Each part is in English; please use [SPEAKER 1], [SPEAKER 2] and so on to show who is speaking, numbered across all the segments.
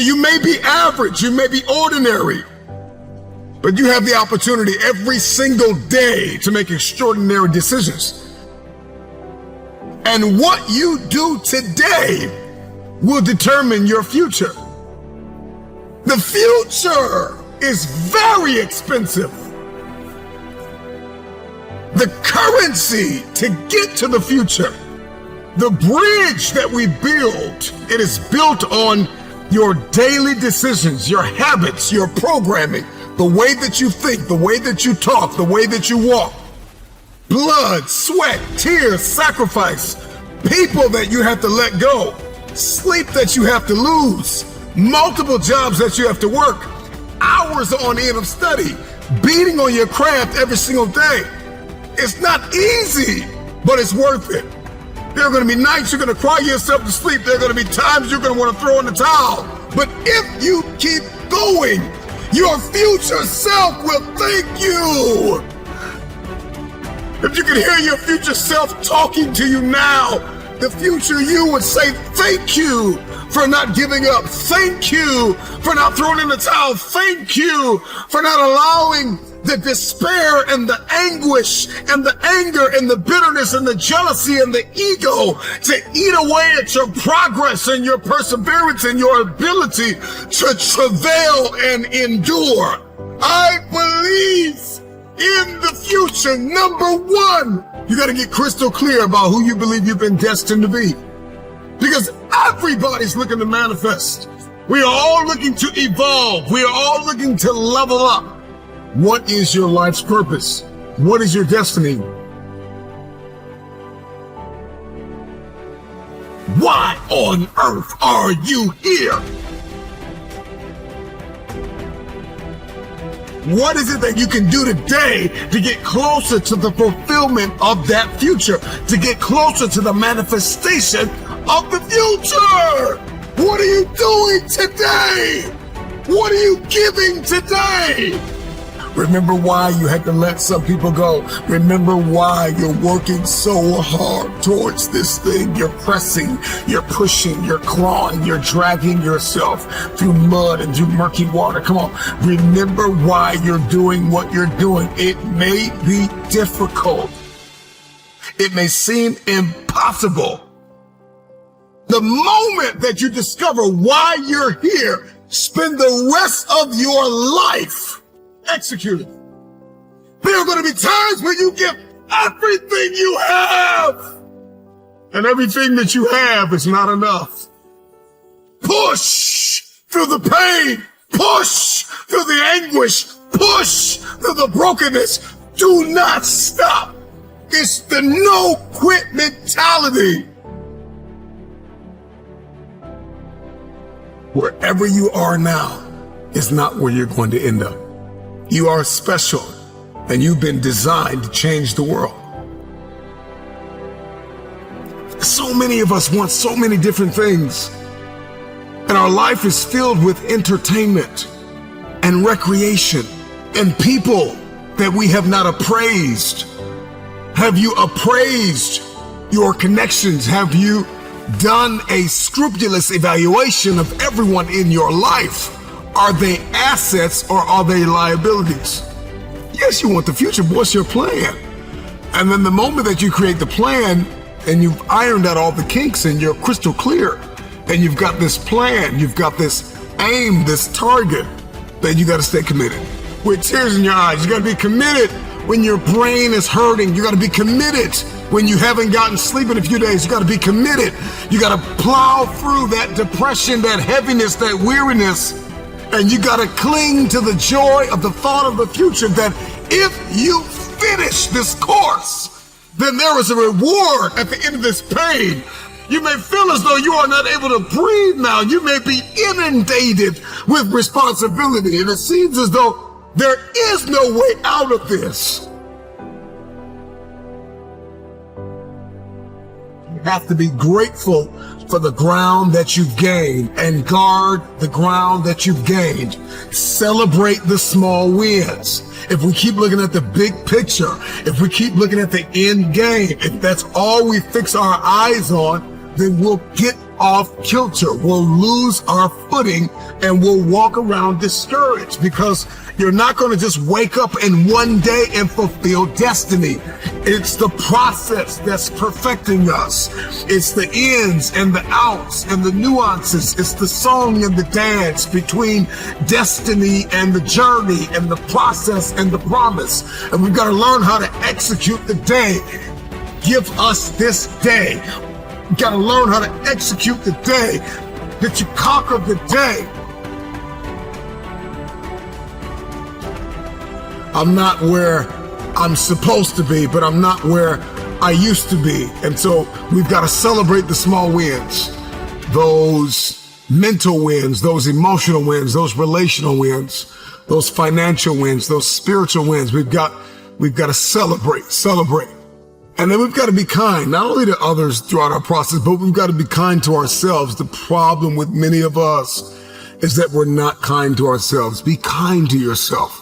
[SPEAKER 1] You may be average, you may be ordinary, but you have the opportunity every single day to make extraordinary decisions. And what you do today will determine your future. The future is very expensive. The currency to get to the future, the bridge that we build, it is built on your daily decisions, your habits, your programming, the way that you think, the way that you talk, the way that you walk. Blood, sweat, tears, sacrifice, people that you have to let go, sleep that you have to lose, multiple jobs that you have to work, hours on end of study, beating on your craft every single day. It's not easy, but it's worth it. There are going to be nights you're going to cry yourself to sleep. There are going to be times you're going to want to throw in the towel. But if you keep going, your future self will thank you. If you could hear your future self talking to you now, the future you would say, thank you for not giving up. Thank you for not throwing in the towel. Thank you for not allowing the despair and the anguish and the anger and the bitterness and the jealousy and the ego to eat away at your progress and your perseverance and your ability to travail and endure. I believe in the future. Number one, you got to get crystal clear about who you believe you've been destined to be. Because everybody's looking to manifest. We are all looking to evolve. We are all looking to level up. What is your life's purpose? What is your destiny? Why on earth are you here? What is it that you can do today to get closer to the fulfillment of that future, to get closer to the manifestation of the future? What are you doing today? What are you giving today? Remember why you had to let some people go. Remember why you're working so hard towards this thing. You're pressing, you're pushing, you're clawing, you're dragging yourself through mud and through murky water. Come on. Remember why you're doing what you're doing. It may be difficult. It may seem impossible. The moment that you discover why you're here, spend the rest of your life executed. There are going to be times when you give everything you have, and everything that you have is not enough. Push through the pain, push through the anguish, push through the brokenness. Do not stop. It's the no quit mentality. Wherever you are now is not where you're going to end up. You are special, and you've been designed to change the world. So many of us want so many different things, and our life is filled with entertainment and recreation and people that we have not appraised. Have you appraised your connections? Have you done a scrupulous evaluation of everyone in your life? Are they assets or are they liabilities? Yes, you want the future, but what's your plan? And then the moment that you create the plan and you've ironed out all the kinks and you're crystal clear and you've got this plan, you've got this aim, this target, then you got to stay committed. With tears in your eyes, you got to be committed when your brain is hurting. You got to be committed when you haven't gotten sleep in a few days. You got to be committed. You got to plow through that depression, that heaviness, that weariness. And you got to cling to the joy of the thought of the future that if you finish this course, then there is a reward at the end of this pain. You may feel as though you are not able to breathe now. You may be inundated with responsibility, and it seems as though there is no way out of this. You have to be grateful for the ground that you've gained and guard the ground that you've gained. Celebrate the small wins. If we keep looking at the big picture, if we keep looking at the end game, if that's all we fix our eyes on, then we'll get off kilter. We'll lose our footing and we'll walk around discouraged because you're not going to just wake up in one day and fulfill destiny. It's the process that's perfecting us. It's the ins and the outs and the nuances. It's the song and the dance between destiny and the journey and the process and the promise. And we've got to learn how to execute the day. Give us this day. We've got to learn how to execute the day, that you conquer the day. I'm not where I'm supposed to be, but I'm not where I used to be. And so we've got to celebrate the small wins, those mental wins, those emotional wins, those relational wins, those financial wins, those spiritual wins. We've got to celebrate. And then we've got to be kind, not only to others throughout our process, but we've got to be kind to ourselves. The problem with many of us is that we're not kind to ourselves. Be kind to yourself.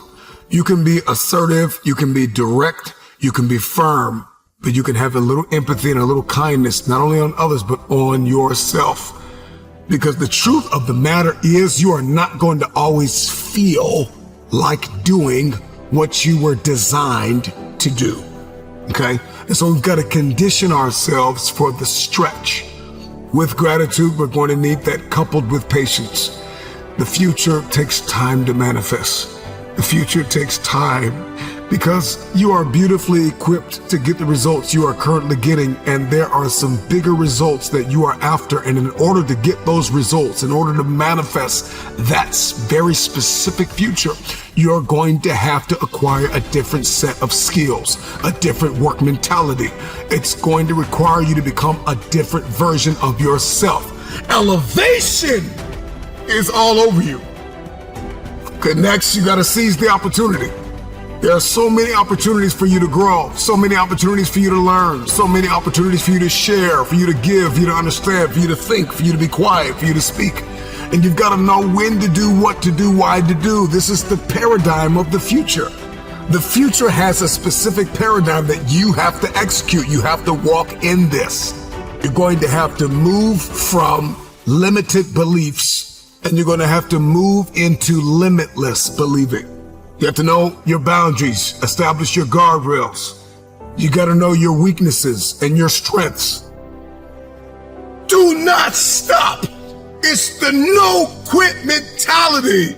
[SPEAKER 1] You can be assertive, you can be direct, you can be firm, but you can have a little empathy and a little kindness, not only on others, but on yourself. Because the truth of the matter is you are not going to always feel like doing what you were designed to do. Okay? And so we've got to condition ourselves for the stretch. With gratitude, we're going to need that coupled with patience. The future takes time to manifest. The future takes time because you are beautifully equipped to get the results you are currently getting, and there are some bigger results that you are after. And in order to get those results, in order to manifest that very specific future, you're going to have to acquire a different set of skills, a different work mentality. It's going to require you to become a different version of yourself. Elevation is all over you. Okay, next, you got to seize the opportunity. There are so many opportunities for you to grow, so many opportunities for you to learn, so many opportunities for you to share, for you to give, for you to understand, for you to think, for you to be quiet, for you to speak. And you've got to know when to do, what to do, why to do. This is the paradigm of the future. The future has a specific paradigm that you have to execute. You have to walk in this. You're going to have to move from limited beliefs, and you're going to have to move into limitless believing. You have to know your boundaries, establish your guardrails. You got to know your weaknesses and your strengths. Do not stop. It's the no quit mentality.